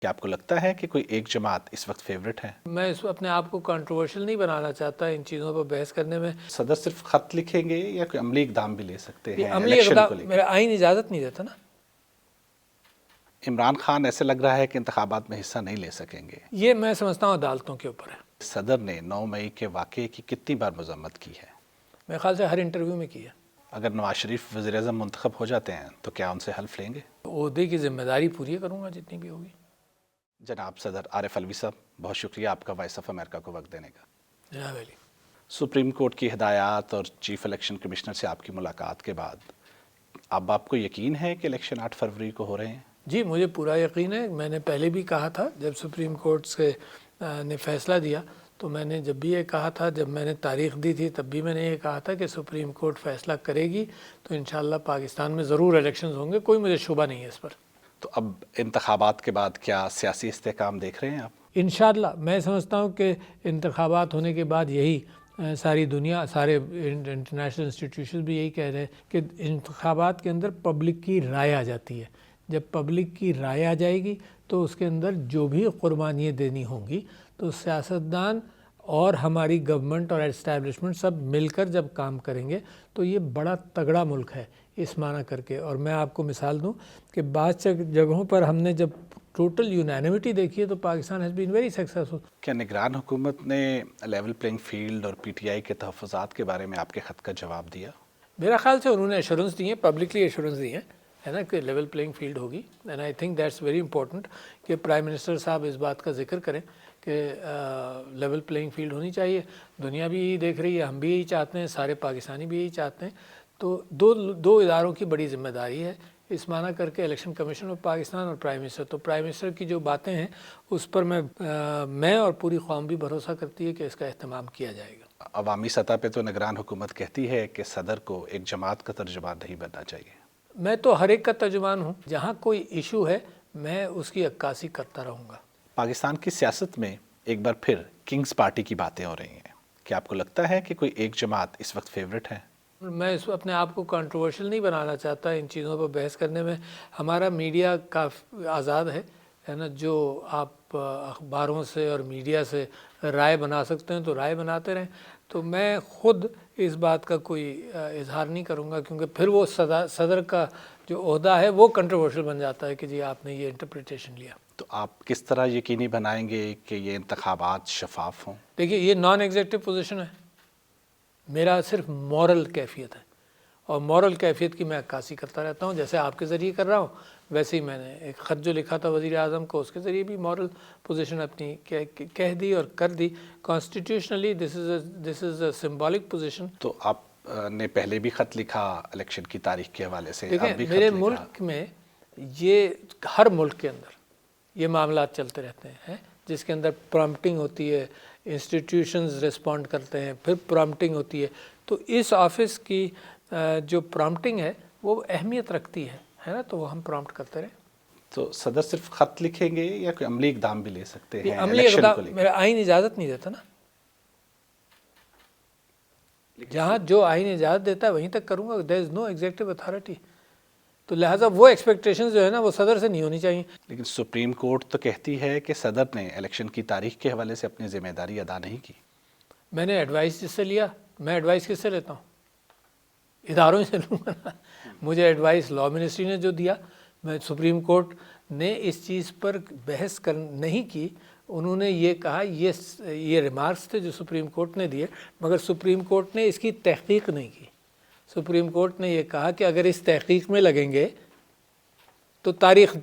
کیا آپ کو لگتا ہے کہ کوئی ایک جماعت اس وقت فیوریٹ ہے؟ میں اپنے آپ کو کنٹروورشل نہیں بنانا چاہتا ان چیزوں پر بحث کرنے میں. صدر صرف خط لکھیں گے یا کوئی عملی اقدام بھی لے سکتے ہیں عملی الیکشن کو اقدام لے میرا کر؟ آئین اجازت نہیں دیتا نا. عمران خان ایسے لگ رہا ہے کہ انتخابات میں حصہ نہیں لے سکیں گے. یہ میں سمجھتا ہوں عدالتوں کے اوپر ہے. صدر نے 9 مئی کے واقعے کی کتنی بار مذمت کی ہے؟ میرے خیال سے ہر انٹرویو میں کیا. اگر نواز شریف وزیر اعظم منتخب ہو جاتے ہیں تو کیا ان سے حلف لیں گے؟ عہدے کی ذمہ داری پوری کروں گا جتنی بھی ہوگی. جناب صدر عارف الوی صاحب، بہت شکریہ آپ کا وائس آف امریکہ کو وقت دینے کا. جناب علی، سپریم کورٹ کی ہدایات اور چیف الیکشن کمشنر سے آپ کی ملاقات کے بعد اب آپ کو یقین ہے کہ الیکشن 8 فروری کو ہو رہے ہیں؟ جی مجھے پورا یقین ہے. میں نے پہلے بھی کہا تھا جب سپریم کورٹ سے نے فیصلہ دیا تو میں نے جب بھی یہ کہا تھا، جب میں نے تاریخ دی تھی تب بھی میں نے یہ کہا تھا کہ سپریم کورٹ فیصلہ کرے گی تو انشاءاللہ پاکستان میں ضرور الیکشنز ہوں گے. کوئی مجھے شبہ نہیں ہے اس پر. تو اب انتخابات کے بعد کیا سیاسی استحکام دیکھ رہے ہیں آپ؟ انشاءاللہ میں سمجھتا ہوں کہ انتخابات ہونے کے بعد یہی ساری دنیا، سارے انٹرنیشنل انسٹیٹیوشن بھی یہی کہہ رہے ہیں کہ انتخابات کے اندر پبلک کی رائے آ جاتی ہے. جب پبلک کی رائے آ جائے گی تو اس کے اندر جو بھی قربانیاں دینی ہوں گی تو سیاستدان اور ہماری گورنمنٹ اور اسٹیبلشمنٹ سب مل کر جب کام کریں گے تو یہ بڑا تگڑا ملک ہے اس معنی کر کے. اور میں آپ کو مثال دوں کہ بعض جگہوں پر ہم نے جب ٹوٹل یونینیمٹی دیکھی ہے تو Pakistan has been very successful. کیا نگران حکومت نے لیول پلینگ فیلڈ اور پی ٹی آئی کے تحفظات کے بارے میں آپ کے خط کا جواب دیا؟ میرا خیال سے انہوں نے ایشورنس دی ہیں، پبلکلی ایشورنس دی ہیں، ہے نا، کہ لیول پلینگ فیلڈ ہوگی. And I think that's very important کہ پرائم منسٹر صاحب اس بات کا ذکر کریں کہ لیول پلینگ فیلڈ ہونی چاہیے. دنیا بھی یہی دیکھ رہی ہے، ہم بھی یہی چاہتے ہیں، سارے پاکستانی بھی یہی چاہتے ہیں. تو دو اداروں کی بڑی ذمہ داری ہے اس معنی کر کے، الیکشن کمیشن آف پاکستان اور پرائم منسٹر. تو پرائم منسٹر کی جو باتیں ہیں اس پر میں اور پوری قوم بھی بھروسہ کرتی ہے کہ اس کا اہتمام کیا جائے گا. عوامی سطح پہ تو نگران حکومت کہتی ہے کہ صدر کو ایک جماعت کا ترجمان نہیں بننا چاہیے. میں تو ہر ایک کا ترجمان ہوں. جہاں کوئی ایشو ہے میں اس کی عکاسی کرتا رہوں گا. پاکستان کی سیاست میں ایک بار پھر کنگز پارٹی کی باتیں ہو رہی ہیں. کیا آپ کو لگتا ہے کہ کوئی ایک جماعت اس وقت فیوریٹ ہے؟ میں اپنے آپ کو کنٹروورشل نہیں بنانا چاہتا ان چیزوں پر بحث کرنے میں. ہمارا میڈیا کافی آزاد ہے نا. جو آپ اخباروں سے اور میڈیا سے رائے بنا سکتے ہیں تو رائے بناتے رہیں. تو میں خود اس بات کا کوئی اظہار نہیں کروں گا کیونکہ پھر وہ صدر کا جو عہدہ ہے وہ کنٹروورشل بن جاتا ہے کہ جی آپ نے یہ انٹرپریٹیشن لیا. تو آپ کس طرح یقینی بنائیں گے کہ یہ انتخابات شفاف ہوں؟ دیکھیے یہ نان ایگزیکٹو پوزیشن ہے، میرا صرف مورل کیفیت ہے اور مورل کیفیت کی میں عکاسی کرتا رہتا ہوں. جیسے آپ کے ذریعے کر رہا ہوں ویسے ہی میں نے ایک خط جو لکھا تھا وزیر اعظم کو اس کے ذریعے بھی مورل پوزیشن اپنی کہہ دی اور کر دی. Constitutionally this is a symbolic position. تو آپ نے پہلے بھی خط لکھا الیکشن کی تاریخ کے حوالے سے، اب بھی دیکھیں میرے خط لکھا. ملک میں یہ ہر ملک کے اندر یہ معاملات چلتے رہتے ہیں جس کے اندر پرامپٹنگ ہوتی ہے، انسٹیٹیوشنز رسپونڈ کرتے ہیں، پھر پرامپٹنگ ہوتی ہے. تو اس آفس کی جو پرامپٹنگ ہے وہ اہمیت رکھتی ہے نا. تو وہ ہم پرامپٹ کرتے رہیں. تو صدر صرف خط لکھیں گے یا کوئی عملی اقدام بھی لے سکتے ہیں عملی الیکشن کو اقدام لے کر؟ میرا آئین اجازت نہیں دیتا نا. جہاں جو آئین اجازت دیتا ہے وہیں تک کروں گا. دیر از نو ایگزیکٹو اتھارٹی. تو لہٰذا وہ ایکسپیکٹیشنز جو ہے نا وہ صدر سے نہیں ہونی چاہیے. لیکن سپریم کورٹ تو کہتی ہے کہ صدر نے الیکشن کی تاریخ کے حوالے سے اپنی ذمہ داری ادا نہیں کی. میں نے ایڈوائس جس سے لیا، میں ایڈوائس کس سے لیتا ہوں؟ اداروں سے لوں گا نا. مجھے ایڈوائس لا منسٹری نے جو دیا، میں سپریم کورٹ نے اس چیز پر بحث نہیں کی. انہوں نے یہ کہا، یہ ریمارکس تھے جو سپریم کورٹ نے دیے، مگر سپریم کورٹ نے اس کی تحقیق نہیں کی. سپریم کورٹ نے یہ کہا کہ اگر اس تحقیق میں لگیں گے تو تاریخ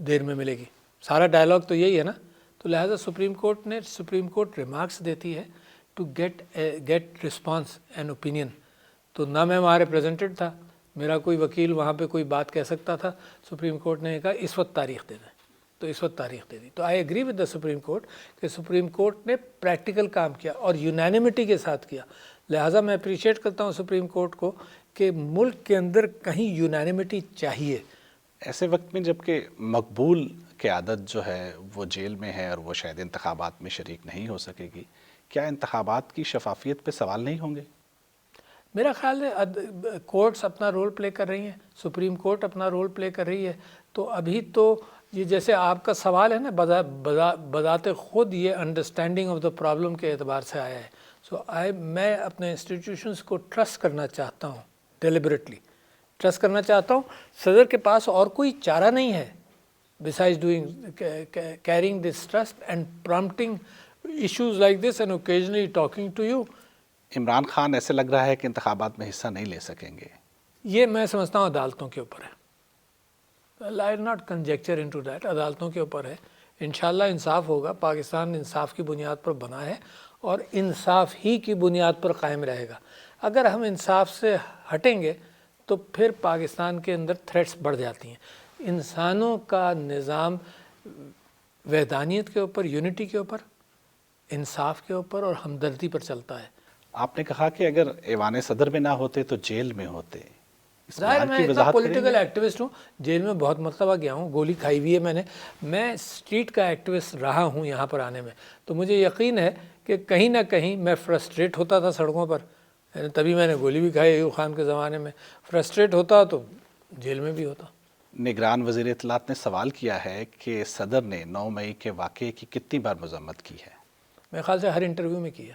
دیر میں ملے گی. سارا ڈائلاگ تو یہی ہے نا. تو لہٰذا سپریم کورٹ ریمارکس دیتی ہے to get response and opinion. تو نہ میں وہاں ریپرزینٹیڈ تھا، میرا کوئی وکیل وہاں پہ کوئی بات کہہ سکتا تھا. سپریم کورٹ نے کہا اس وقت تاریخ دے دیں، تو اس وقت تاریخ دے دی. تو I agree with the supreme court کہ سپریم کورٹ نے پریکٹیکل کام کیا اور یونینیمٹی کے ساتھ کیا. لہٰذا میں اپریشیٹ کرتا ہوں سپریم کورٹ کو کہ ملک کے اندر کہیں یونینیمٹی چاہیے. ایسے وقت میں جب کہ مقبول قیادت جو ہے وہ جیل میں ہے اور وہ شاید انتخابات میں شریک نہیں ہو سکے گی، کیا انتخابات کی شفافیت پہ سوال نہیں ہوں گے؟ میرا خیال ہے کورٹس اپنا رول پلے کر رہی ہیں، سپریم کورٹ اپنا رول پلے کر رہی ہے. تو ابھی تو یہ جیسے آپ کا سوال ہے نا بذات خود یہ انڈرسٹینڈنگ آف دا پرابلم کے اعتبار سے آیا ہے. سو میں اپنے انسٹیٹیوشنس کو ٹرسٹ کرنا چاہتا ہوں, ڈیلیبریٹلی ٹرسٹ کرنا چاہتا ہوں. صدر کے پاس اور کوئی چارہ نہیں ہے besides carrying this trust and prompting issues like this and occasionally talking to you. Imran Khan ایسے لگ رہا ہے کہ انتخابات میں حصہ نہیں لے سکیں گے. یہ میں سمجھتا ہوں عدالتوں کے اوپر ہے. I will not conjecture into that. عدالتوں کے اوپر ہے. انشاءاللہ انصاف ہوگا. پاکستان انصاف کی بنیاد پر بنا ہے اور انصاف ہی کی بنیاد پر قائم رہے گا. اگر ہم انصاف سے ہٹیں گے تو پھر پاکستان کے اندر تھریٹس بڑھ جاتی ہیں. انسانوں کا نظام وحدانیت کے اوپر, یونٹی کے اوپر, انصاف کے اوپر اور ہمدردی پر چلتا ہے. آپ نے کہا کہ اگر ایوان صدر میں نہ ہوتے تو جیل میں ہوتے. ظاہر میں اتنا پولیٹیکل ایکٹیوسٹ ہوں, جیل میں بہت مرتبہ گیا ہوں, گولی کھائی ہوئی ہے میں اسٹریٹ کا ایکٹیوسٹ رہا ہوں یہاں پر آنے میں. تو مجھے یقین ہے کہ کہیں نہ کہیں میں فرسٹریٹ ہوتا تھا سڑکوں پر, تبھی میں نے گولی بھی کھائی ایوب خان کے زمانے میں. فرسٹریٹ ہوتا تو جیل میں بھی ہوتا. نگران وزیر اطلاعات نے سوال کیا ہے کہ صدر نے 9 مئی کے واقعے کی کتنی بار مذمت کی ہے. میرے خیال سے ہر انٹرویو میں کی ہے.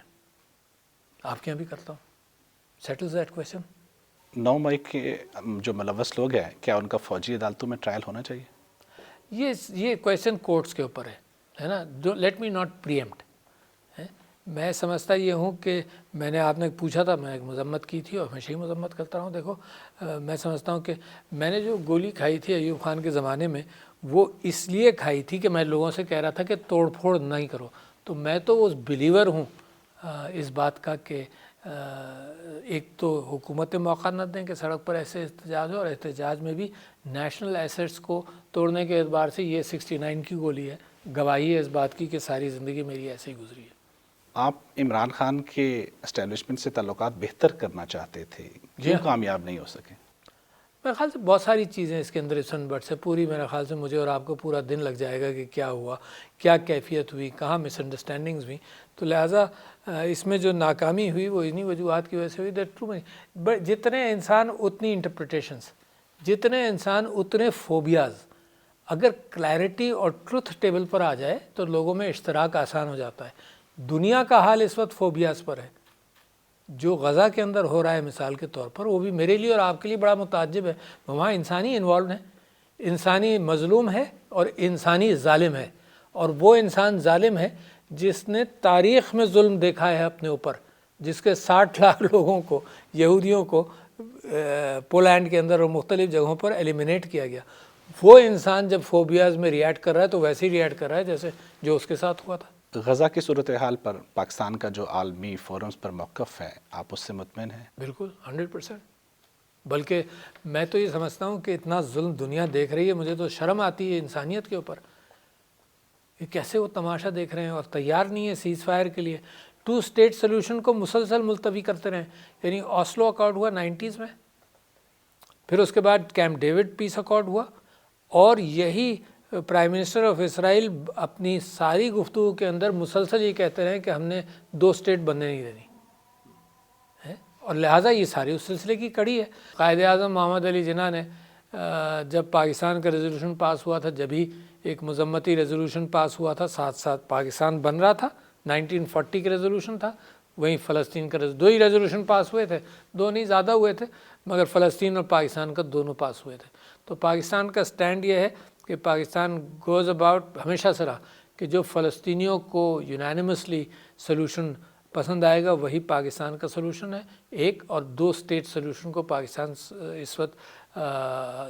آپ کے یہاں بھی کرتا ہوں. سیٹلز دیٹ کویسچن. 9 مئی کے جو ملوث لوگ ہیں کیا ان کا فوجی عدالتوں میں ٹرائل ہونا چاہیے؟ یہ کویسچن کورٹس کے اوپر ہے نا. Let me not pre-empt. میں سمجھتا یہ ہوں کہ میں نے آپ نے پوچھا تھا, میں ایک مذمت کی تھی اور ہمیشہ ہی مذمت کرتا رہا ہوں. دیکھو میں سمجھتا ہوں کہ میں نے جو گولی کھائی تھی ایوب خان کے زمانے میں وہ اس لیے کھائی تھی کہ میں لوگوں سے کہہ رہا تھا کہ توڑ پھوڑ نہیں کرو. تو میں تو اس بلیور ہوں اس بات کا کہ ایک تو حکومتیں موقع نہ دیں کہ سڑک پر ایسے احتجاج ہو, اور احتجاج میں بھی نیشنل ایسٹس کو توڑنے کے اعتبار سے یہ 69 کی گولی ہے. گواہی ہے اس بات کی کہ ساری زندگی میری ایسے ہی گزری ہے. آپ عمران خان کے اسٹیبلشمنٹ سے تعلقات بہتر کرنا چاہتے تھے, کیوں کامیاب نہیں ہو سکے؟ میرے خیال سے بہت ساری چیزیں اس کے اندر سن بٹ سے پوری, میرے خیال سے مجھے اور آپ کو پورا دن لگ جائے گا کہ کیا ہوا, کیا کیفیت ہوئی, کہاں مس انڈرسٹینڈنگز ہوئی. تو لہٰذا اس میں جو ناکامی ہوئی وہ انہی وجوہات کی وجہ سے ہوئی. That true. جتنے انسان اتنی انٹرپریٹیشنس, جتنے انسان اتنے فوبیاز. اگر کلیئرٹی اور ٹروتھ ٹیبل پر آ جائے تو لوگوں میں اشتراک آسان ہو جاتا ہے. دنیا کا حال اس وقت فوبیاز پر ہے. جو غزہ کے اندر ہو رہا ہے مثال کے طور پر, وہ بھی میرے لیے اور آپ کے لیے بڑا متعجب ہے. وہاں انسانی انوالوڈ ہیں, انسانی مظلوم ہے اور انسانی ظالم ہے. اور وہ انسان ظالم ہے جس نے تاریخ میں ظلم دیکھا ہے اپنے اوپر, جس کے 60 لاکھ لوگوں کو, یہودیوں کو پولینڈ کے اندر اور مختلف جگہوں پر ایلیمینیٹ کیا گیا. وہ انسان جب فوبیاز میں ریئیکٹ کر رہا ہے تو ویسے ہی ریئیکٹ کر رہا ہے جیسے جو اس کے ساتھ ہوا تھا. غزہ کی صورتحال پر پاکستان کا جو عالمی فورمز پر موقف ہے, آپ اس سے مطمئن ہیں؟ بالکل 100%. بلکہ میں تو یہ سمجھتا ہوں کہ اتنا ظلم دنیا دیکھ رہی ہے, مجھے تو شرم آتی ہے انسانیت کے اوپر کہ کیسے وہ تماشا دیکھ رہے ہیں اور تیار نہیں ہے سیز فائر کے لیے. 2 اسٹیٹ سلوشن کو مسلسل ملتوی کرتے رہے. یعنی آسلو اکارڈ ہوا 90s میں, پھر اس کے بعد کیمپ ڈیوڈ پیس اکارڈ ہوا, اور یہی پرائم منسٹر آف اسرائیل اپنی ساری گفتگو کے اندر مسلسل یہ کہتے رہے کہ ہم نے 2 اسٹیٹ بننے نہیں دینی. اور لہٰذا یہ ساری اس سلسلے کی کڑی ہے. قائد اعظم محمد علی جناح نے جب پاکستان کا ریزولوشن پاس ہوا تھا, جب ہی ایک مذمتی ریزولوشن پاس ہوا تھا, ساتھ ساتھ پاکستان بن رہا تھا. 1940 کا ریزولوشن تھا, وہیں فلسطین کا 2 ہی ریزولوشن پاس ہوئے تھے, 2 نہیں زیادہ ہوئے تھے, مگر فلسطین اور پاکستان کا دونوں پاس ہوئے تھے. تو پاکستان کا سٹینڈ یہ ہے کہ پاکستان گوز اباؤٹ ہمیشہ سے رہا کہ جو فلسطینیوں کو یونانیمسلی سلوشن پسند آئے گا وہی پاکستان کا سلوشن ہے ایک, اور 2 اسٹیٹ سلوشن کو پاکستان اس وقت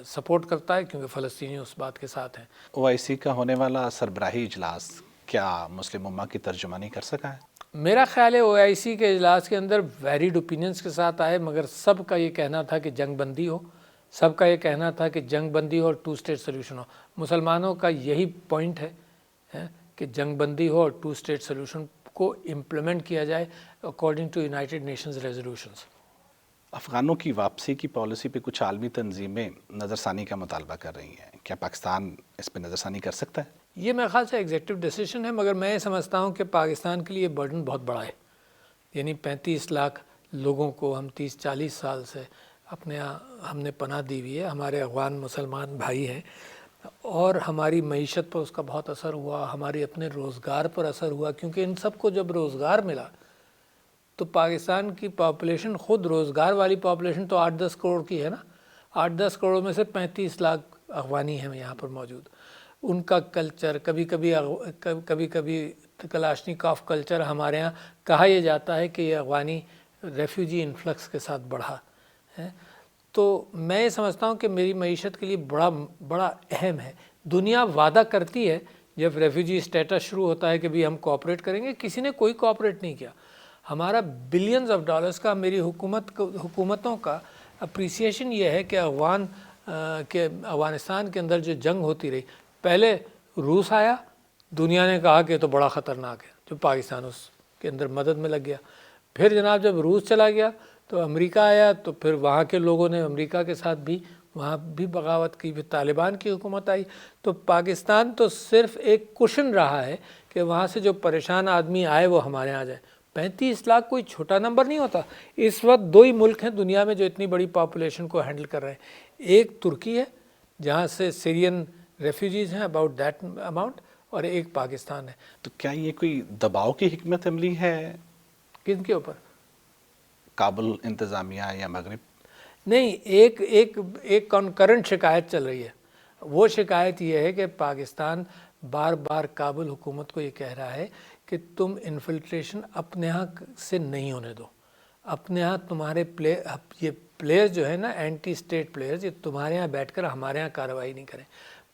سپورٹ کرتا ہے کیونکہ فلسطینی اس بات کے ساتھ ہیں. OIC کا ہونے والا سربراہی اجلاس کیا مسلم امہ کی ترجمانی کر سکا ہے؟ میرا خیال ہے OIC کے اجلاس کے اندر ویریڈ اوپینینس کے ساتھ آئے, مگر سب کا یہ کہنا تھا کہ جنگ بندی ہو, سب کا یہ کہنا تھا کہ جنگ بندی ہو اور 2 اسٹیٹ سلوشن ہو. مسلمانوں کا یہی پوائنٹ ہے کہ جنگ بندی ہو اور 2 اسٹیٹ سلوشن کو امپلیمنٹ کیا جائے according to United Nations resolutions. افغانوں کی واپسی کی پالیسی پہ کچھ عالمی تنظیمیں نظر ثانی کا مطالبہ کر رہی ہیں, کیا پاکستان اس پہ نظر ثانی کر سکتا ہے؟ یہ میرے خیال سے ایگزیکٹو ڈیسیشن ہے, مگر میں یہ سمجھتا ہوں کہ پاکستان کے لیے برڈن بہت بڑا ہے. یعنی 35 لاکھ لوگوں کو ہم 30-40 سال سے ہم نے پناہ دی ہوئی ہے, ہمارے افغان مسلمان بھائی ہیں, اور ہماری معیشت پر اس کا بہت اثر ہوا، ہمارے اپنے روزگار پر اثر ہوا، کیونکہ ان سب کو جب روزگار ملا تو پاکستان کی پاپولیشن، خود روزگار والی پاپولیشن تو 8-10 کروڑ کی ہے نا، 8-10 کروڑ میں سے 35 لاکھ افغانی ہیں یہاں پر موجود. ان کا کلچر، کبھی کبھی کلاشنیکوف کلچر ہمارے ہاں کہا یہ جاتا ہے کہ یہ افغانی ریفیوجی انفلکس کے ساتھ بڑھا ہے. تو میں سمجھتا ہوں کہ میری معیشت کے لیے بڑا اہم ہے. دنیا وعدہ کرتی ہے جب ریفیوجی اسٹیٹس شروع ہوتا ہے کہ بھی ہم کوآپریٹ کریں گے، کسی نے کوئی کوآپریٹ نہیں کیا. ہمارا بلینز آف ڈالرز کا، میری حکومتوں کا اپریسیشن یہ ہے کہ افغانستان کے اندر جو جنگ ہوتی رہی، پہلے روس آیا، دنیا نے کہا کہ تو بڑا خطرناک ہے، جو پاکستان اس کے اندر مدد میں لگ گیا. پھر جناب جب روس چلا گیا تو امریکہ آیا، تو پھر وہاں کے لوگوں نے امریکہ کے ساتھ بھی وہاں بھی بغاوت کی. پھر طالبان کی حکومت آئی. تو پاکستان تو صرف ایک کشن رہا ہے کہ وہاں سے جو پریشان آدمی آئے وہ ہمارے یہاں آ جائے. 35 لاکھ کوئی چھوٹا نمبر نہیں ہوتا. اس وقت 2 ہی ملک ہیں دنیا میں جو اتنی بڑی پاپولیشن کو ہینڈل کر رہے ہیں. ایک ترکی ہے جہاں سے سیرین ریفیوجیز ہیں اباؤٹ دیٹ اماؤنٹ، اور ایک پاکستان ہے. تو کیا یہ کوئی دباؤ کی حکمت عملی ہے کن کے اوپر؟ کابل انتظامیہ یا مغرب؟ نہیں، ایک کنکرنٹ شکایت چل رہی ہے. وہ شکایت یہ ہے کہ پاکستان بار بار کابل حکومت کو یہ کہہ رہا ہے کہ تم انفلٹریشن اپنے ہاں سے نہیں ہونے دو. اپنے ہاں تمہارے یہ پلیئر جو ہے نا، اینٹی اسٹیٹ پلیئرز، یہ تمہارے ہاں بیٹھ کر ہمارے ہاں کارروائی نہیں کریں.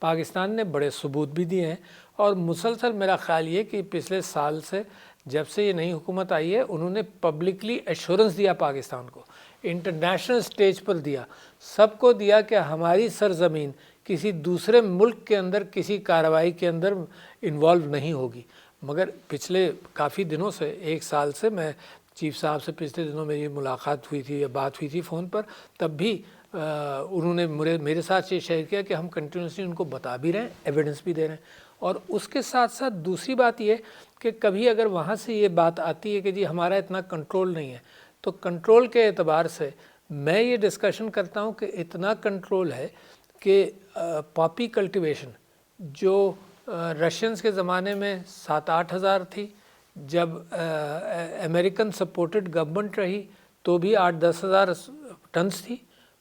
پاکستان نے بڑے ثبوت بھی دیے ہیں، اور مسلسل میرا خیال یہ کہ پچھلے سال سے جب سے یہ نئی حکومت آئی ہے، انہوں نے پبلکلی ایشورنس دیا پاکستان کو، انٹرنیشنل سٹیج پر دیا، سب کو دیا کہ ہماری سرزمین کسی دوسرے ملک کے اندر کسی کارروائی کے اندر انوالو نہیں ہوگی. مگر پچھلے کافی دنوں سے، 1 سال سے، میں چیف صاحب سے پچھلے دنوں میری ملاقات ہوئی تھی یا بات ہوئی تھی فون پر، تب بھی انہوں نے میرے ساتھ یہ شیئر کیا کہ ہم کنٹینیوسلی ان کو بتا بھی رہے ہیں، ایویڈنس بھی دے رہے ہیں. اور اس کے ساتھ ساتھ دوسری بات یہ کہ کبھی اگر وہاں سے یہ بات آتی ہے کہ جی ہمارا اتنا کنٹرول نہیں ہے، تو کنٹرول کے اعتبار سے میں یہ ڈسکشن کرتا ہوں کہ اتنا کنٹرول ہے کہ پاپی کلٹیویشن جو رشینز کے زمانے میں 7-8 ہزار تھی، جب امریکن سپورٹڈ گورنمنٹ رہی تو بھی 8-10 ہزار ٹنز تھی،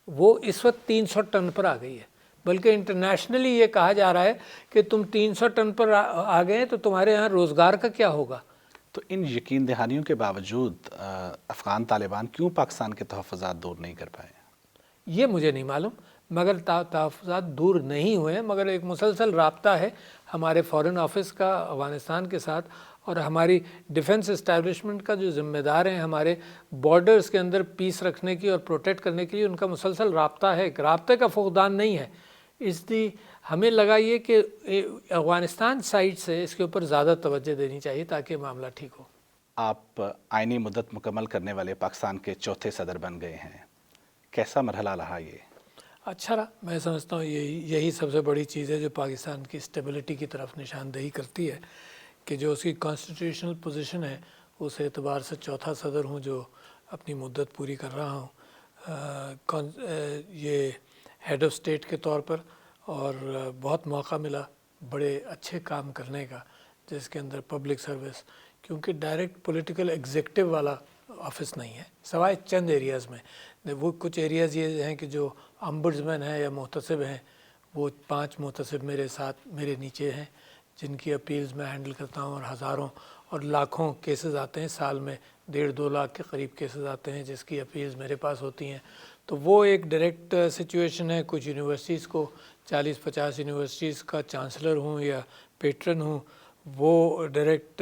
وہ اس وقت 300 ٹن پر آ گئی ہے. بلکہ انٹرنیشنلی یہ کہا جا رہا ہے کہ تم 300 ٹن پر آ گئے تو تمہارے یہاں روزگار کا کیا ہوگا. تو ان یقین دہانیوں کے باوجود افغان طالبان کیوں پاکستان کے تحفظات دور نہیں کر پائے؟ یہ مجھے نہیں معلوم، مگر تحفظات دور نہیں ہوئے، مگر ایک مسلسل رابطہ ہے ہمارے فارن آفس کا افغانستان کے ساتھ، اور ہماری ڈیفنس اسٹیبلشمنٹ کا جو ذمہ دار ہیں ہمارے بارڈرز کے اندر پیس رکھنے کی اور پروٹیکٹ کرنے کے لیے، ان کا مسلسل رابطہ ہے. ایک رابطے کا فقدان نہیں ہے. اس لیے ہمیں لگا یہ کہ افغانستان سائڈ سے اس کے اوپر زیادہ توجہ دینی چاہیے تاکہ معاملہ ٹھیک ہو. آپ آئینی مدت مکمل کرنے والے پاکستان کے 4تھے صدر بن گئے ہیں، کیسا مرحلہ رہا یہ؟ اچھا رہا. میں سمجھتا ہوں یہی سب سے بڑی چیز ہے جو پاکستان کی اسٹیبلٹی کی طرف نشاندہی کرتی ہے، کہ جو اس کی کانسٹیٹیوشنل پوزیشن ہے اس اعتبار سے 4تھا صدر ہوں جو اپنی مدت پوری کر رہا ہوں. یہ ہیڈ آف اسٹیٹ کے طور پر، اور بہت موقع ملا بڑے اچھے کام کرنے کا جس کے اندر پبلک سروس، کیونکہ ڈائریکٹ پولیٹیکل ایگزیکٹو والا آفس نہیں ہے سوائے چند ایریاز میں. وہ کچھ ایریاز یہ ہیں کہ جو امبڈسمین ہیں یا محتسب ہیں، وہ 5 محتسب میرے ساتھ میرے نیچے ہیں جن کی اپیلز میں ہینڈل کرتا ہوں، اور ہزاروں اور لاکھوں کیسز آتے ہیں سال میں، 1.5-2 لاکھ کے قریب کیسز آتے ہیں جس کی اپیلز میرے پاس ہوتی ہیں. تو وہ ایک ڈائریکٹ سچویشن ہے. کچھ یونیورسٹیز کو 40-50 یونیورسٹیز کا چانسلر ہوں یا پیٹرن ہوں، وہ ڈائریکٹ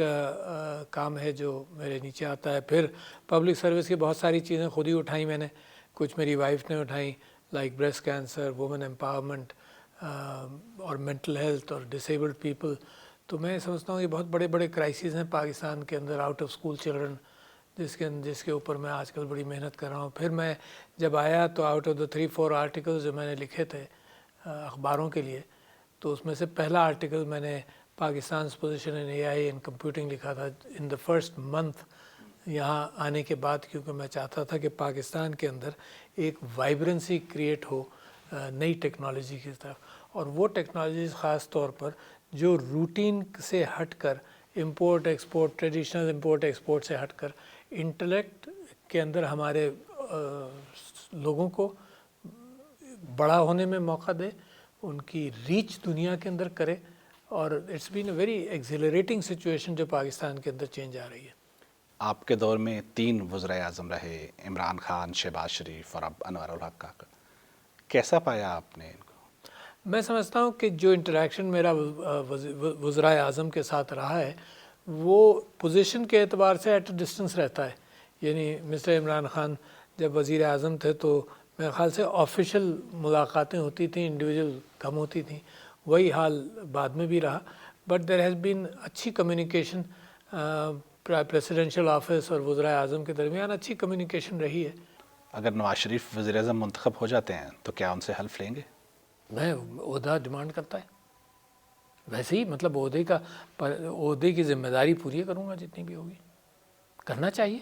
کام ہے جو میرے نیچے آتا ہے. پھر پبلک سروس کی بہت ساری چیزیں خود ہی اٹھائیں میں نے، کچھ میری وائف نے اٹھائیں، like breast cancer, women empowerment, اور مینٹل ہیلتھ اور ڈسیبلڈ پیپل. تو میں سمجھتا ہوں یہ بہت بڑے بڑے کرائسیز ہیں پاکستان کے اندر، آؤٹ آف اسکول چلڈرن، جس کے اوپر میں آج کل بڑی محنت کر رہا ہوں. پھر میں جب آیا تو آؤٹ آف دا 3-4 آرٹیکلز جو میں نے لکھے تھے اخباروں کے لیے، تو اس میں سے پہلا آرٹیکل میں نے Pakistan's position in AI in computing لکھا تھا ان دا فرسٹ منتھ یہاں آنے کے بعد، کیونکہ میں چاہتا تھا کہ پاکستان کے اندر ایک وائبرنسی کریٹ ہو نئی ٹیکنالوجی کی طرف. اور وہ ٹیکنالوجیز خاص طور پر جو روٹین سے ہٹ کر import export, traditional import export سے ہٹ کر انٹلیکٹ کے اندر ہمارے لوگوں کو بڑا ہونے میں موقع دے، ان کی ریچ دنیا کے اندر کرے، اور it's been a very accelerating situation جو پاکستان کے اندر چینج آ رہی ہے۔ آپ کے دور میں 3 وزرائے اعظم رہے، عمران خان، شہباز شریف اور اب انور الحق کاکڑ، کیسا پایا آپ نے ان کو؟ میں سمجھتا ہوں کہ جو انٹریکشن میرا وزرائے اعظم کے ساتھ رہا ہے وہ پوزیشن کے اعتبار سے ایٹ اے ڈسٹنس رہتا ہے، یعنی مسٹر عمران خان جب وزیر اعظم تھے تو میرے خیال سے آفیشیل ملاقاتیں ہوتی تھیں، انڈیویجول کم ہوتی تھیں، وہی حال بعد میں بھی رہا، بٹ دیر ہیز بین اچھی کمیونیکیشن پریسیڈنشیل آفس اور وزرائے اعظم کے درمیان اچھی کمیونیکیشن رہی ہے۔ اگر نواز شریف وزیر اعظم منتخب ہو جاتے ہیں تو کیا ان سے حلف لیں گے؟ میں عہدہ ڈیمانڈ کرتا ہے، ویسے ہی مطلب عہدے کی ذمہ داری پوری کروں گا جتنی بھی ہوگی، کرنا چاہیے،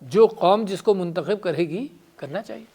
جو قوم جس کو منتخب کرے گی کرنا چاہیے۔